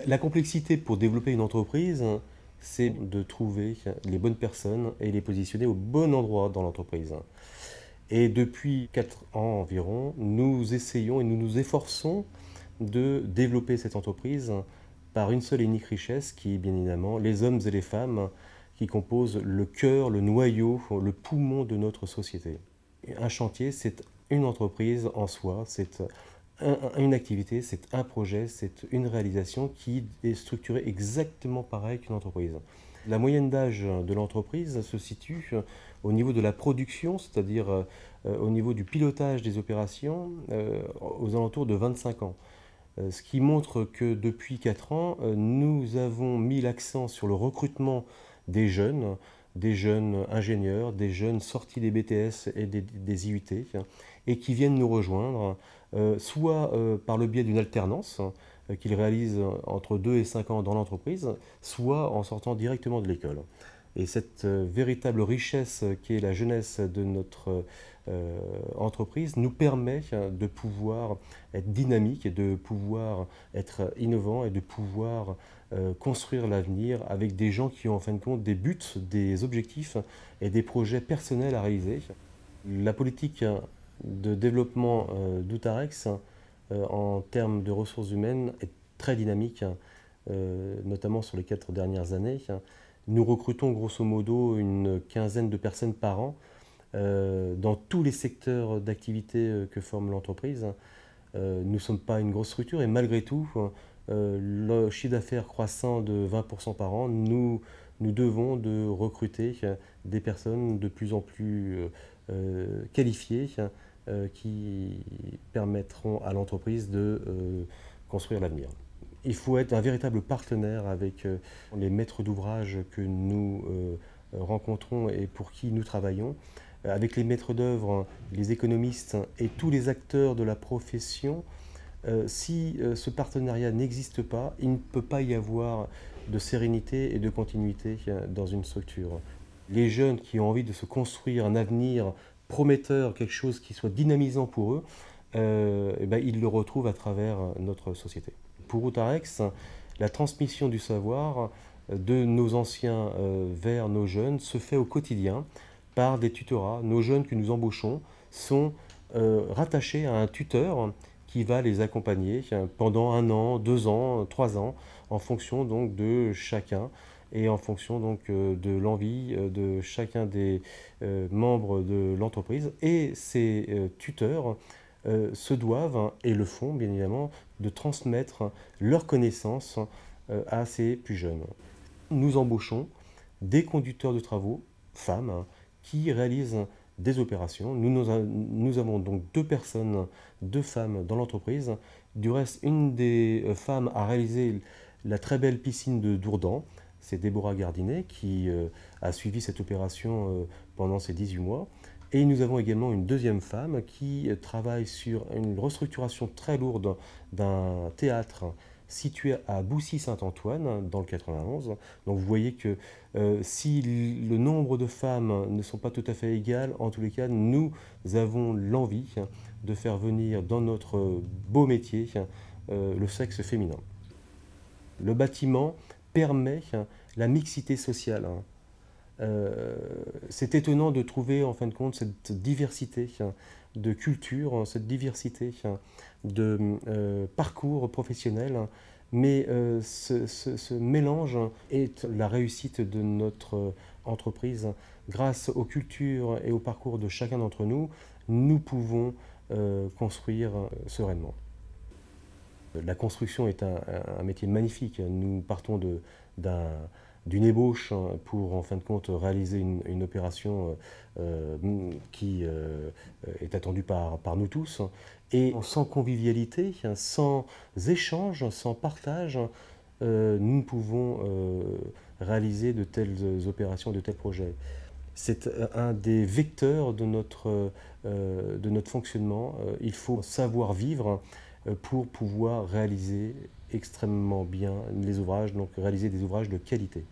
La complexité pour développer une entreprise, c'est de trouver les bonnes personnes et les positionner au bon endroit dans l'entreprise. Et depuis 4 ans environ, nous essayons et nous nous efforçons de développer cette entreprise par une seule et unique richesse qui est bien évidemment les hommes et les femmes qui composent le cœur, le noyau, le poumon de notre société. Un chantier, c'est une entreprise en soi, c'est une activité, c'est un projet, c'est une réalisation qui est structurée exactement pareil qu'une entreprise. La moyenne d'âge de l'entreprise se situe au niveau de la production, c'est-à-dire au niveau du pilotage des opérations, aux alentours de 25 ans. Ce qui montre que depuis 4 ans, nous avons mis l'accent sur le recrutement des jeunes ingénieurs, des jeunes sortis des BTS et des IUT, et qui viennent nous rejoindre, soit par le biais d'une alternance qu'ils réalisent entre 2 et 5 ans dans l'entreprise, soit en sortant directement de l'école. Et cette véritable richesse qui est la jeunesse de notre entreprise nous permet de pouvoir être dynamique et de pouvoir être innovant et de pouvoir construire l'avenir avec des gens qui ont en fin de compte des buts, des objectifs et des projets personnels à réaliser. La politique de développement d'Outarex en termes de ressources humaines est très dynamique, notamment sur les 4 dernières années. Nous recrutons grosso modo une quinzaine de personnes par an dans tous les secteurs d'activité que forme l'entreprise. Nous ne sommes pas une grosse structure et malgré tout, le chiffre d'affaires croissant de 20% par an, nous devons de recruter des personnes de plus en plus qualifiées qui permettront à l'entreprise de construire l'avenir. Il faut être un véritable partenaire avec les maîtres d'ouvrage que nous rencontrons et pour qui nous travaillons, avec les maîtres d'œuvre, les économistes et tous les acteurs de la profession. Si ce partenariat n'existe pas, il ne peut pas y avoir de sérénité et de continuité dans une structure. Les jeunes qui ont envie de se construire un avenir prometteur, quelque chose qui soit dynamisant pour eux, ils le retrouvent à travers notre société. Pour Outarex, la transmission du savoir de nos anciens vers nos jeunes se fait au quotidien par des tutorats. Nos jeunes que nous embauchons sont rattachés à un tuteur qui va les accompagner pendant 1 an, 2 ans, 3 ans, en fonction donc de chacun et en fonction donc de l'envie de chacun des membres de l'entreprise. Et ces tuteurs se doivent, et le font bien évidemment, de transmettre leurs connaissances à ces plus jeunes. Nous embauchons des conducteurs de travaux, femmes, qui réalisent des opérations. Nous avons donc 2 personnes, 2 femmes dans l'entreprise. Du reste, une des femmes a réalisé la très belle piscine de Dourdan. C'est Déborah Gardinet qui a suivi cette opération pendant ces 18 mois. Et nous avons également une deuxième femme qui travaille sur une restructuration très lourde d'un théâtre situé à Boussy-Saint-Antoine, dans le 91. Donc vous voyez que si le nombre de femmes ne sont pas tout à fait égales, en tous les cas, nous avons l'envie de faire venir dans notre beau métier le sexe féminin. Le bâtiment permet la mixité sociale. C'est étonnant de trouver en fin de compte cette diversité de culture, cette diversité de parcours professionnels, mais ce mélange est la réussite de notre entreprise. Grâce aux cultures et au parcours de chacun d'entre nous, nous pouvons construire sereinement. La construction est un métier magnifique. Nous partons d'une ébauche pour, en fin de compte, réaliser une opération qui est attendue par nous tous. Et sans convivialité, sans échange, sans partage, nous ne pouvons réaliser de telles opérations, de tels projets. C'est un des vecteurs de notre fonctionnement. Il faut savoir vivre pour pouvoir réaliser extrêmement bien les ouvrages, donc réaliser des ouvrages de qualité.